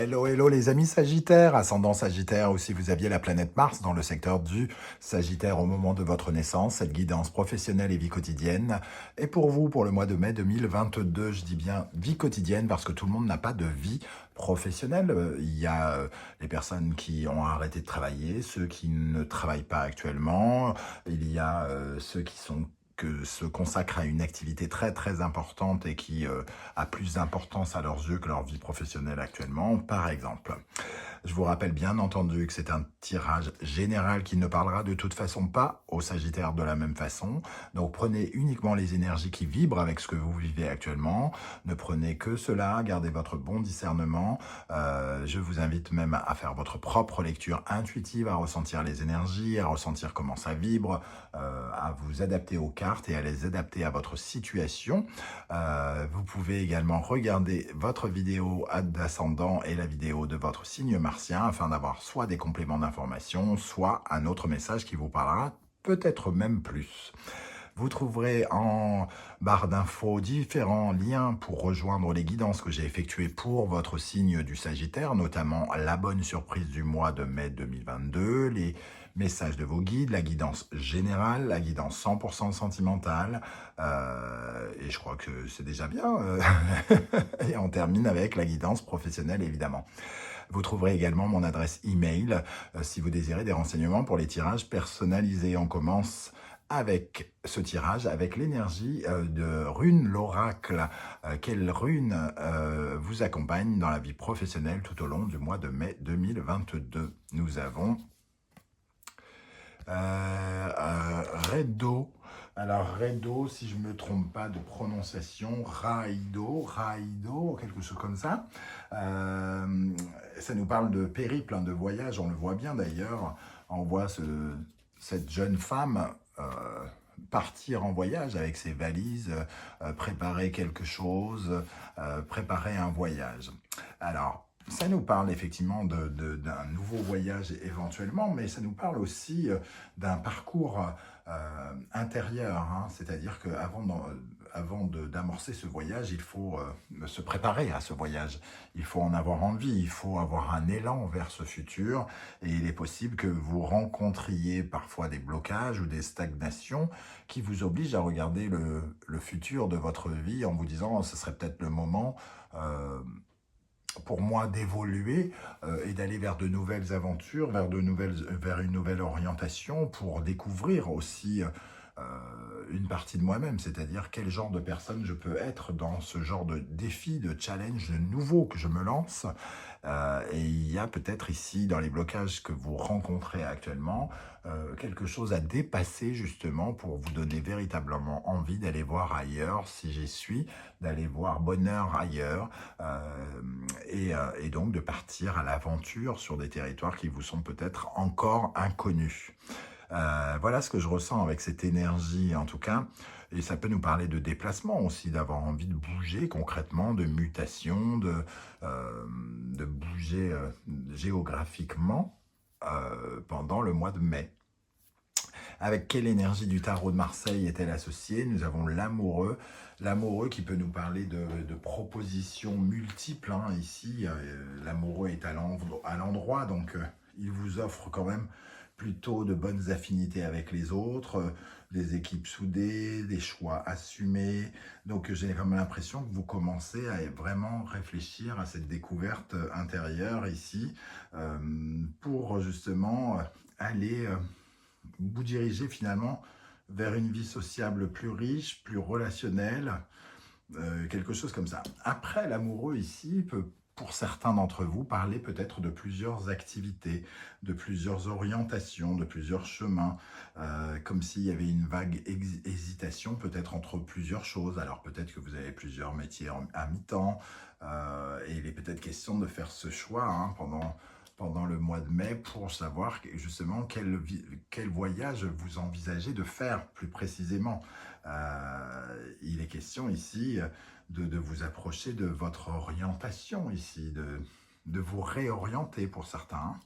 Hello, hello les amis Sagittaires, ascendant Sagittaire, ou si vous aviez la planète Mars dans le secteur du Sagittaire au moment de votre naissance, cette guidance professionnelle et vie quotidienne. Et pour vous, pour le mois de mai 2022, je dis bien vie quotidienne parce que tout le monde n'a pas de vie professionnelle. Il y a les personnes qui ont arrêté de travailler, ceux qui ne travaillent pas actuellement, il y a ceux qui se consacrent à une activité très très importante et qui a plus d'importance à leurs yeux que leur vie professionnelle actuellement, par exemple. Je vous rappelle bien entendu que c'est un tirage général qui ne parlera de toute façon pas aux Sagittaires de la même façon. Donc prenez uniquement les énergies qui vibrent avec ce que vous vivez actuellement. Ne prenez que cela, gardez votre bon discernement. Je vous invite même à faire votre propre lecture intuitive, à ressentir les énergies, à ressentir comment ça vibre, à vous adapter aux cartes et à les adapter à votre situation. Vous pouvez également regarder votre vidéo d'ascendant et la vidéo de votre signe martien afin d'avoir soit des compléments d'information, soit un autre message qui vous parlera, peut-être même plus. Vous trouverez en barre d'infos différents liens pour rejoindre les guidances que j'ai effectuées pour votre signe du Sagittaire, notamment la bonne surprise du mois de mai 2022, les messages de vos guides, la guidance générale, la guidance 100% sentimentale, et je crois que c'est déjà bien. Et on termine avec la guidance professionnelle, évidemment. Vous trouverez également mon adresse email si vous désirez des renseignements pour les tirages personnalisés. On commence avec ce tirage, avec l'énergie de Rune l'oracle. Quelle rune vous accompagne dans la vie professionnelle tout au long du mois de mai 2022? Nous avons Redo. Alors, Redo, si je ne me trompe pas de prononciation, Raido, quelque chose comme ça. Ça nous parle de périple, hein, de voyage, on le voit bien d'ailleurs. On voit cette jeune femme partir en voyage avec ses valises, préparer quelque chose, préparer un voyage. Alors, ça nous parle effectivement d'un nouveau voyage éventuellement, mais ça nous parle aussi d'un parcours intérieur, hein. C'est-à-dire qu'avant d'amorcer ce voyage, il faut se préparer à ce voyage. Il faut en avoir envie, il faut avoir un élan vers ce futur. Et il est possible que vous rencontriez parfois des blocages ou des stagnations qui vous obligent à regarder le futur de votre vie en vous disant « ce serait peut-être le moment pour moi d'évoluer et d'aller vers de nouvelles aventures, vers une nouvelle orientation pour découvrir aussi une partie de moi-même, c'est-à-dire quel genre de personne je peux être dans ce genre de défi, de challenge nouveau que je me lance. Et il y a peut-être ici, dans les blocages que vous rencontrez actuellement, quelque chose à dépasser justement pour vous donner véritablement envie d'aller voir ailleurs, si j'y suis, d'aller voir bonheur ailleurs, et donc de partir à l'aventure sur des territoires qui vous sont peut-être encore inconnus. Voilà ce que je ressens avec cette énergie en tout cas, et ça peut nous parler de déplacement aussi, d'avoir envie de bouger concrètement, de mutation, de bouger géographiquement pendant le mois de mai. Avec quelle énergie du tarot de Marseille est-elle associée? Nous avons l'amoureux qui peut nous parler de propositions multiples, hein. Ici, l'amoureux est à l'endroit, donc il vous offre quand même plutôt de bonnes affinités avec les autres, des équipes soudées, des choix assumés. Donc j'ai quand même l'impression que vous commencez à vraiment réfléchir à cette découverte intérieure ici, pour justement aller vous diriger finalement vers une vie sociable plus riche, plus relationnelle, quelque chose comme ça. Après, l'amoureux ici peut, pour certains d'entre vous, parler peut-être de plusieurs activités, de plusieurs orientations, de plusieurs chemins, comme s'il y avait une vague hésitation peut-être entre plusieurs choses. Alors peut-être que vous avez plusieurs métiers à mi-temps, et il est peut-être question de faire ce choix hein, pendant le mois de mai pour savoir justement quel voyage vous envisagez de faire plus précisément. Il est question ici de vous approcher de votre orientation ici, de vous réorienter pour certains, hein,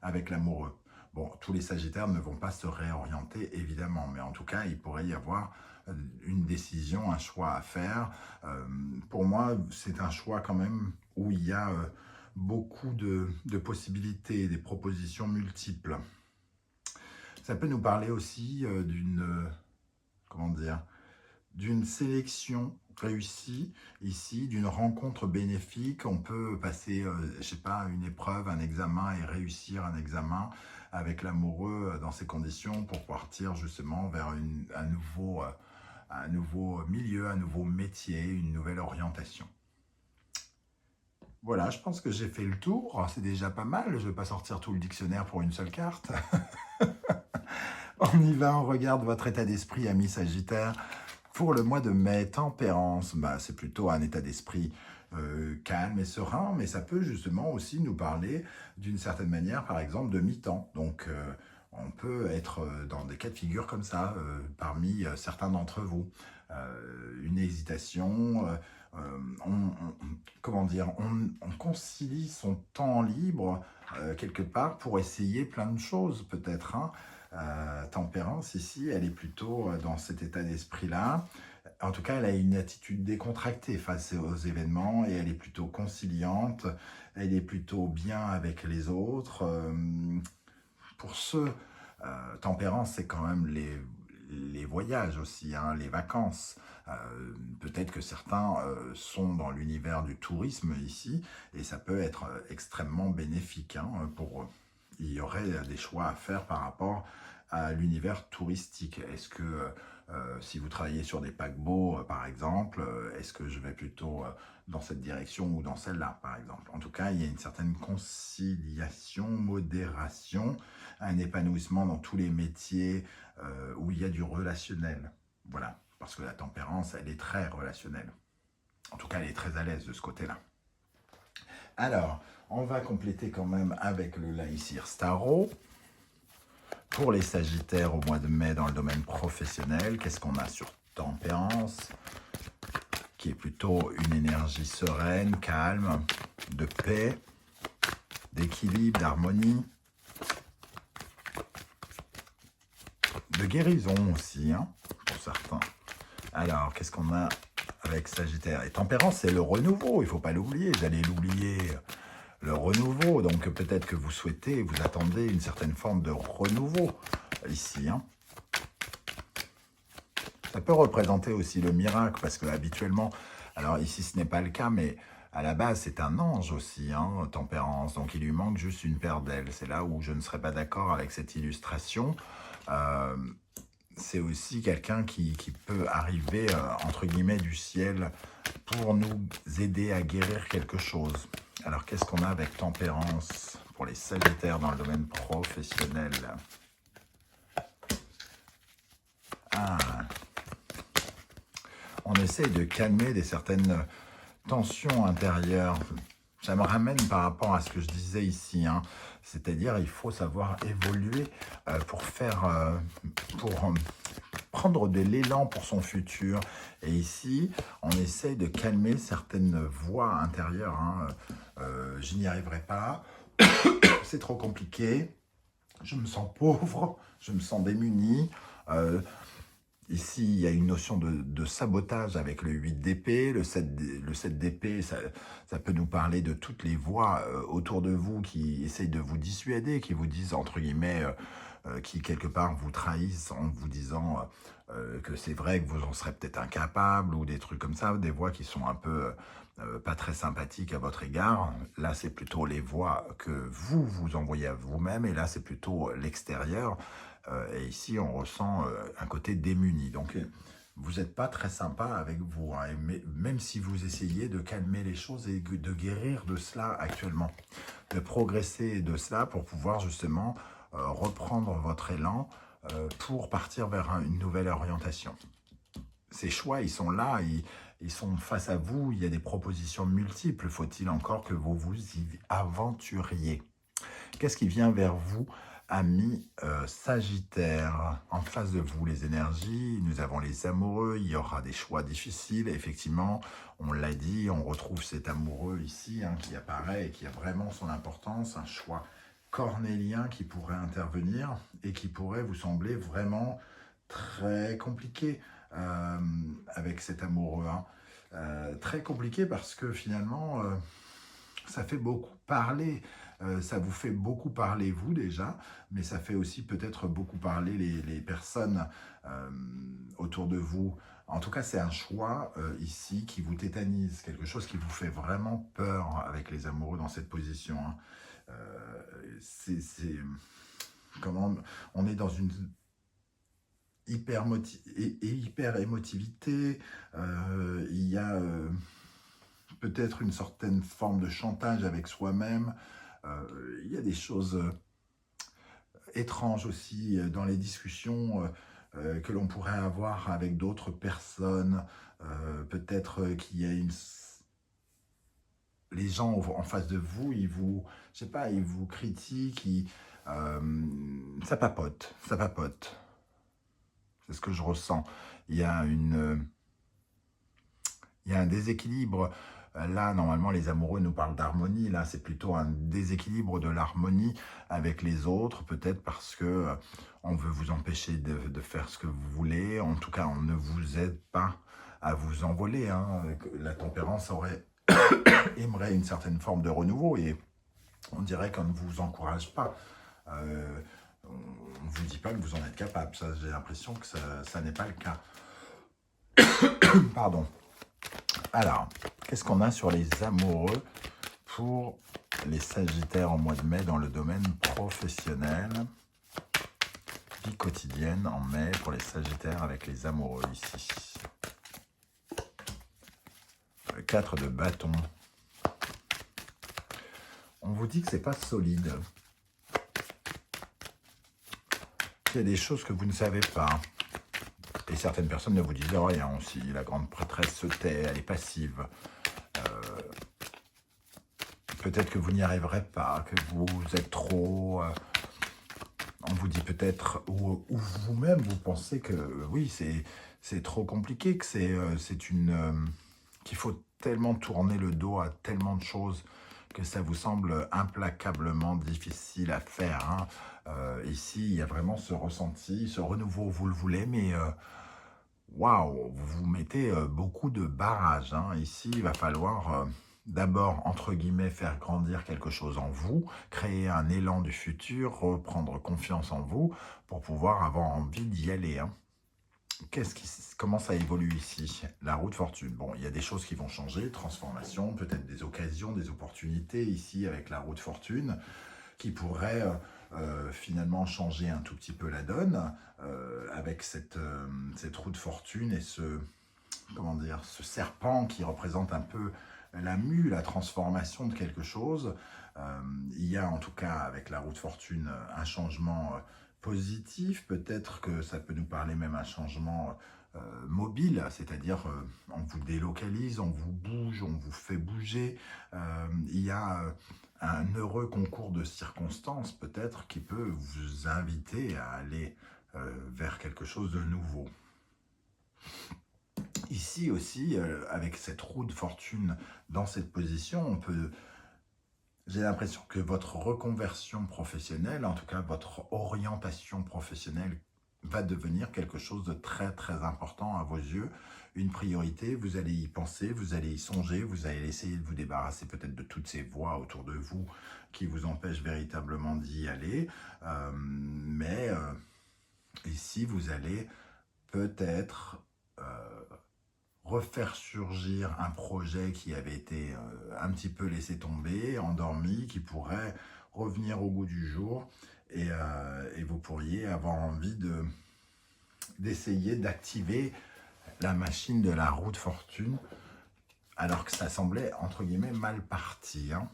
avec l'amoureux. Bon, tous les Sagittaires ne vont pas se réorienter évidemment, mais en tout cas, il pourrait y avoir une décision, un choix à faire. Pour moi, c'est un choix quand même où il y a beaucoup de possibilités, des propositions multiples. Ça peut nous parler aussi comment dire, d'une sélection réussie ici, d'une rencontre bénéfique. On peut passer, je sais pas, une épreuve, un examen et réussir un examen avec l'amoureux dans ces conditions pour partir justement vers un nouveau milieu, un nouveau métier, une nouvelle orientation. Voilà, je pense que j'ai fait le tour. C'est déjà pas mal. Je ne vais pas sortir tout le dictionnaire pour une seule carte. On y va, on regarde votre état d'esprit, ami Sagittaire. Pour le mois de mai, tempérance, c'est plutôt un état d'esprit calme et serein, mais ça peut justement aussi nous parler d'une certaine manière, par exemple, de mi-temps. Donc, on peut être dans des cas de figure comme ça, parmi certains d'entre vous. Une hésitation, comment dire, on concilie son temps libre quelque part pour essayer plein de choses, peut-être, hein. Tempérance, ici, elle est plutôt dans cet état d'esprit-là. En tout cas, elle a une attitude décontractée face aux événements et elle est plutôt conciliante, elle est plutôt bien avec les autres. Pour ceux, tempérance, c'est quand même les voyages aussi, hein, les vacances. Peut-être que certains sont dans l'univers du tourisme ici et ça peut être extrêmement bénéfique hein, pour eux. Il y aurait des choix à faire par rapport à l'univers touristique. Est-ce que si vous travaillez sur des paquebots, par exemple, est-ce que je vais plutôt dans cette direction ou dans celle-là, par exemple? En tout cas, il y a une certaine conciliation, modération, un épanouissement dans tous les métiers où il y a du relationnel. Voilà, parce que la tempérance, elle est très relationnelle. En tout cas, elle est très à l'aise de ce côté-là. Alors, on va compléter quand même avec le Laïcir Starro. Pour les Sagittaires au mois de mai dans le domaine professionnel, qu'est-ce qu'on a sur tempérance, qui est plutôt une énergie sereine, calme, de paix, d'équilibre, d'harmonie, de guérison aussi, hein, pour certains. Alors, qu'est-ce qu'on a avec Sagittaire? Et tempérance, c'est le renouveau, il ne faut pas l'oublier, vous allez l'oublier, le renouveau. Donc peut-être que vous souhaitez, vous attendez une certaine forme de renouveau ici, hein. Ça peut représenter aussi le miracle, parce que habituellement, alors ici ce n'est pas le cas, mais à la base c'est un ange aussi, hein, tempérance, donc il lui manque juste une paire d'ailes. C'est là où je ne serais pas d'accord avec cette illustration. C'est aussi quelqu'un qui peut arriver, entre guillemets, du ciel pour nous aider à guérir quelque chose. Alors, qu'est-ce qu'on a avec tempérance pour les Sagittaires dans le domaine professionnel? On essaye de calmer certaines tensions intérieures. Ça me ramène par rapport à ce que je disais ici, hein. C'est-à-dire il faut savoir évoluer pour prendre de l'élan pour son futur. Et ici, on essaye de calmer certaines voix intérieures, hein. Je n'y arriverai pas, c'est trop compliqué, je me sens pauvre, je me sens démuni. Ici, il y a une notion de sabotage avec le 8 d'épée. Le 7 d'épée, ça peut nous parler de toutes les voix autour de vous qui essayent de vous dissuader, qui vous disent, entre guillemets, qui quelque part vous trahissent en vous disant que c'est vrai que vous en serez peut-être incapable ou des trucs comme ça, des voix qui sont un peu pas très sympathiques à votre égard. Là, c'est plutôt les voix que vous envoyez à vous-même et là, c'est plutôt l'extérieur. Et ici, on ressent un côté démuni. Donc, vous n'êtes pas très sympa avec vous, hein, même si vous essayez de calmer les choses et de guérir de cela actuellement, de progresser de cela pour pouvoir justement reprendre votre élan pour partir vers une nouvelle orientation. Ces choix, ils sont là, ils sont face à vous, il y a des propositions multiples, faut-il encore que vous vous y aventuriez. Qu'est-ce qui vient vers vous, amis Sagittaire? En face de vous, les énergies, nous avons les amoureux, il y aura des choix difficiles. Effectivement, on l'a dit, on retrouve cet amoureux ici hein, qui apparaît et qui a vraiment son importance, un choix cornélien qui pourrait intervenir et qui pourrait vous sembler vraiment très compliqué avec cet amoureux. Hein. Très compliqué parce que finalement... ça fait beaucoup parler. Ça vous fait beaucoup parler, vous, déjà, mais ça fait aussi peut-être beaucoup parler les personnes euh, autour de vous. En tout cas, c'est un choix ici qui vous tétanise, quelque chose qui vous fait vraiment peur avec les amoureux dans cette position, hein. C'est comment on est dans une hyper émotivité. Il y a peut-être une certaine forme de chantage avec soi-même. Il y a des choses étranges aussi dans les discussions que l'on pourrait avoir avec d'autres personnes. Peut-être qu'il y a les gens en face de vous, je sais pas, ils vous critiquent, ça papote, ça papote. C'est ce que je ressens. Il y a il y a un déséquilibre. Là, normalement, les amoureux nous parlent d'harmonie. Là, c'est plutôt un déséquilibre de l'harmonie avec les autres, peut-être parce que on veut vous empêcher de faire ce que vous voulez. En tout cas, on ne vous aide pas à vous envoler, hein. La tempérance aimerait une certaine forme de renouveau et on dirait qu'on ne vous encourage pas. On ne vous dit pas que vous en êtes capable. Ça, j'ai l'impression que ça n'est pas le cas. Pardon. Alors, qu'est-ce qu'on a sur les amoureux pour les Sagittaires en mois de mai dans le domaine professionnel? Vie quotidienne en mai pour les Sagittaires avec les amoureux ici. Le 4 de bâton. On vous dit que c'est pas solide. Il y a des choses que vous ne savez pas. Et certaines personnes ne vous disent rien aussi. La grande prêtresse se tait, elle est passive. Peut-être que vous n'y arriverez pas, que vous êtes trop... on vous dit peut-être, ou vous-même, vous pensez que oui, c'est trop compliqué, que qu'il faut tellement tourner le dos à tellement de choses que ça vous semble implacablement difficile à faire, hein. Ici, il y a vraiment ce ressenti, ce renouveau, vous le voulez, mais waouh, vous mettez beaucoup de barrages, hein. Ici, il va falloir d'abord, entre guillemets, faire grandir quelque chose en vous, créer un élan du futur, reprendre confiance en vous pour pouvoir avoir envie d'y aller, hein. Comment ça évolue ici? La roue de fortune. Bon, il y a des choses qui vont changer, transformation, peut-être des occasions, des opportunités ici avec la roue de fortune qui pourraient finalement changer un tout petit peu la donne avec cette roue de fortune et comment dire, ce serpent qui représente un peu la mue, la transformation de quelque chose. Il y a en tout cas avec la roue de fortune un changement positif, peut-être que ça peut nous parler même un changement mobile, c'est-à-dire on vous délocalise, on vous bouge, on vous fait bouger. Il y a un heureux concours de circonstances peut-être qui peut vous inviter à aller vers quelque chose de nouveau. Ici aussi, avec cette roue de fortune dans cette position, j'ai l'impression que votre reconversion professionnelle, en tout cas votre orientation professionnelle, va devenir quelque chose de très très important à vos yeux, une priorité, vous allez y penser, vous allez y songer, vous allez essayer de vous débarrasser peut-être de toutes ces voix autour de vous qui vous empêchent véritablement d'y aller, mais ici vous allez peut-être refaire surgir un projet qui avait été un petit peu laissé tomber, endormi, qui pourrait revenir au goût du jour et vous pourriez avoir envie d'essayer d'activer la machine de la roue de fortune alors que ça semblait entre guillemets mal parti, hein.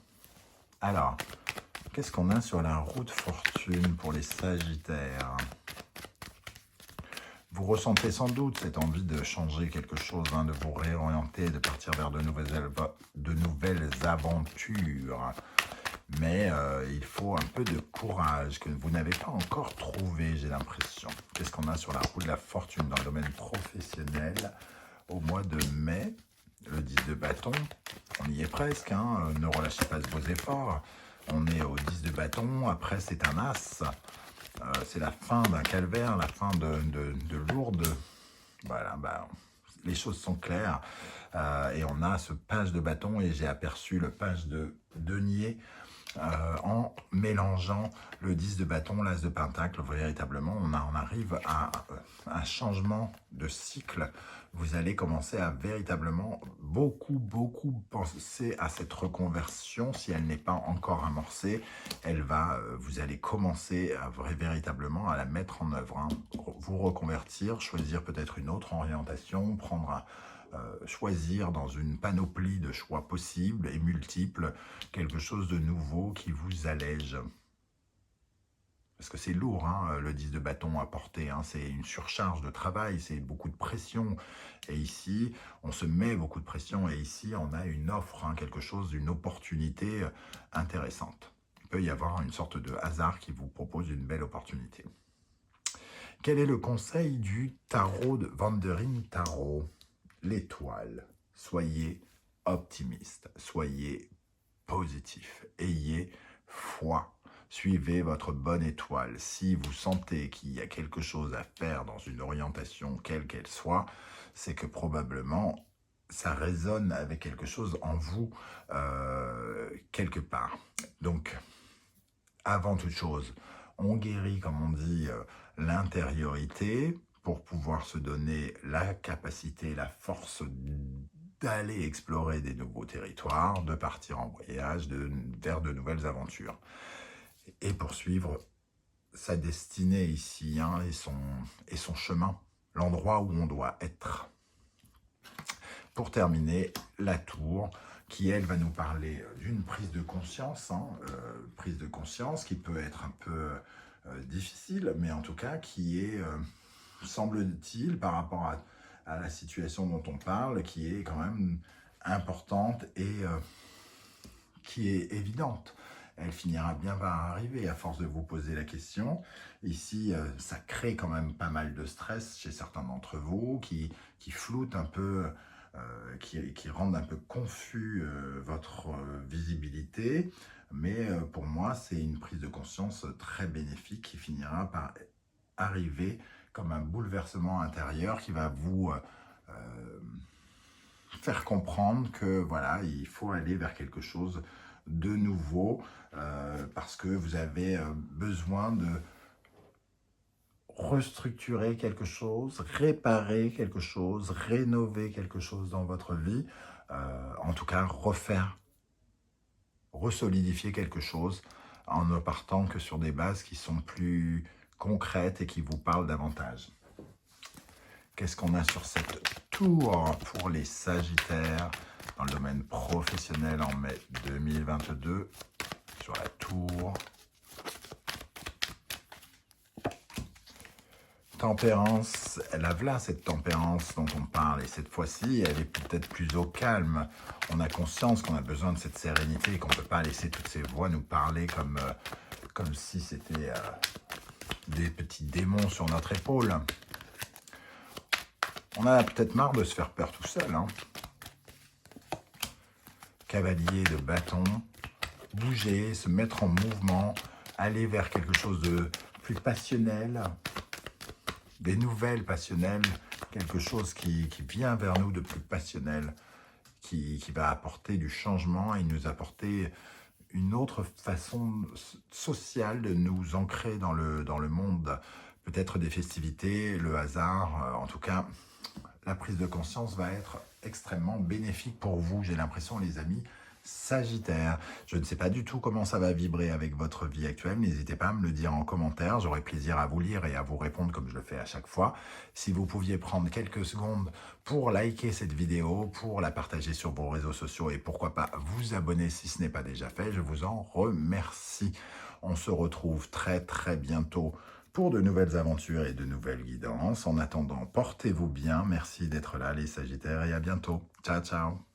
Alors, qu'est-ce qu'on a sur la roue de fortune pour les Sagittaires? Vous ressentez sans doute cette envie de changer quelque chose, hein, de vous réorienter, de partir vers de nouvelles aventures. Mais il faut un peu de courage que vous n'avez pas encore trouvé, j'ai l'impression. Qu'est-ce qu'on a sur la roue de la fortune dans le domaine professionnel au mois de mai? Le 10 de bâton, on y est presque, hein, ne relâchez pas vos efforts. On est au 10 de bâton, après c'est un as. C'est la fin d'un calvaire, la fin de lourdes. Voilà, les choses sont claires. Et on a ce page de bâton et j'ai aperçu le page de denier en mélangeant le 10 de bâton, l'as de pentacle. Véritablement, on arrive à un changement de cycle. Vous allez commencer à véritablement beaucoup penser à cette reconversion. Si elle n'est pas encore amorcée, vous allez commencer à véritablement à la mettre en œuvre, hein. Vous reconvertir, choisir peut-être une autre orientation, choisir dans une panoplie de choix possibles et multiples quelque chose de nouveau qui vous allège. Parce que c'est lourd, hein, le 10 de bâton à porter, hein, c'est une surcharge de travail, c'est beaucoup de pression. Et ici, on se met beaucoup de pression et ici, on a une offre, hein, quelque chose, une opportunité intéressante. Il peut y avoir une sorte de hasard qui vous propose une belle opportunité. Quel est le conseil du tarot de Wandering Tarot? L'étoile. Soyez optimiste, soyez positif, ayez foi. Suivez votre bonne étoile. Si vous sentez qu'il y a quelque chose à faire dans une orientation, quelle qu'elle soit, c'est que probablement ça résonne avec quelque chose en vous, quelque part. Donc, avant toute chose, on guérit, comme on dit, l'intériorité pour pouvoir se donner la capacité, la force d'aller explorer des nouveaux territoires, de partir en voyage, vers de nouvelles aventures. Et poursuivre sa destinée ici, hein, et son chemin, l'endroit où on doit être. Pour terminer, la tour, qui elle va nous parler d'une prise de conscience, hein, prise de conscience qui peut être un peu difficile, mais en tout cas qui est, semble-t-il, par rapport à la situation dont on parle, qui est quand même importante et qui est évidente. Elle finira bien par arriver à force de vous poser la question. Ici, ça crée quand même pas mal de stress chez certains d'entre vous qui floutent un peu, qui rendent un peu confus votre visibilité. Mais pour moi, c'est une prise de conscience très bénéfique qui finira par arriver comme un bouleversement intérieur qui va vous faire comprendre que voilà, il faut aller vers quelque chose de nouveau parce que vous avez besoin de restructurer quelque chose, réparer quelque chose, rénover quelque chose dans votre vie, en tout cas refaire, resolidifier quelque chose en ne partant que sur des bases qui sont plus concrètes et qui vous parlent davantage. Qu'est-ce qu'on a sur cette tour pour les Sagittaires dans le domaine professionnel en mai 2022 sur la tour? Tempérance, elle a là cette tempérance dont on parle et cette fois-ci elle est peut-être plus au calme. On a conscience qu'on a besoin de cette sérénité et qu'on ne peut pas laisser toutes ces voix nous parler comme si c'était des petits démons sur notre épaule. On a peut-être marre de se faire peur tout seul, hein. Cavalier de bâton, bouger, se mettre en mouvement, aller vers quelque chose de plus passionnel, des nouvelles passionnelles, quelque chose qui vient vers nous de plus passionnel, qui va apporter du changement et nous apporter une autre façon sociale de nous ancrer dans le monde, peut-être des festivités, le hasard, en tout cas, la prise de conscience va être extrêmement bénéfique pour vous, j'ai l'impression, les amis Sagittaire. Je ne sais pas du tout comment ça va vibrer avec votre vie actuelle. N'hésitez pas à me le dire en commentaire. J'aurai plaisir à vous lire et à vous répondre comme je le fais à chaque fois. Si vous pouviez prendre quelques secondes pour liker cette vidéo, pour la partager sur vos réseaux sociaux et pourquoi pas vous abonner si ce n'est pas déjà fait, je vous en remercie. On se retrouve très bientôt pour de nouvelles aventures et de nouvelles guidances. En attendant, portez-vous bien. Merci d'être là les Sagittaires et à bientôt. Ciao, ciao.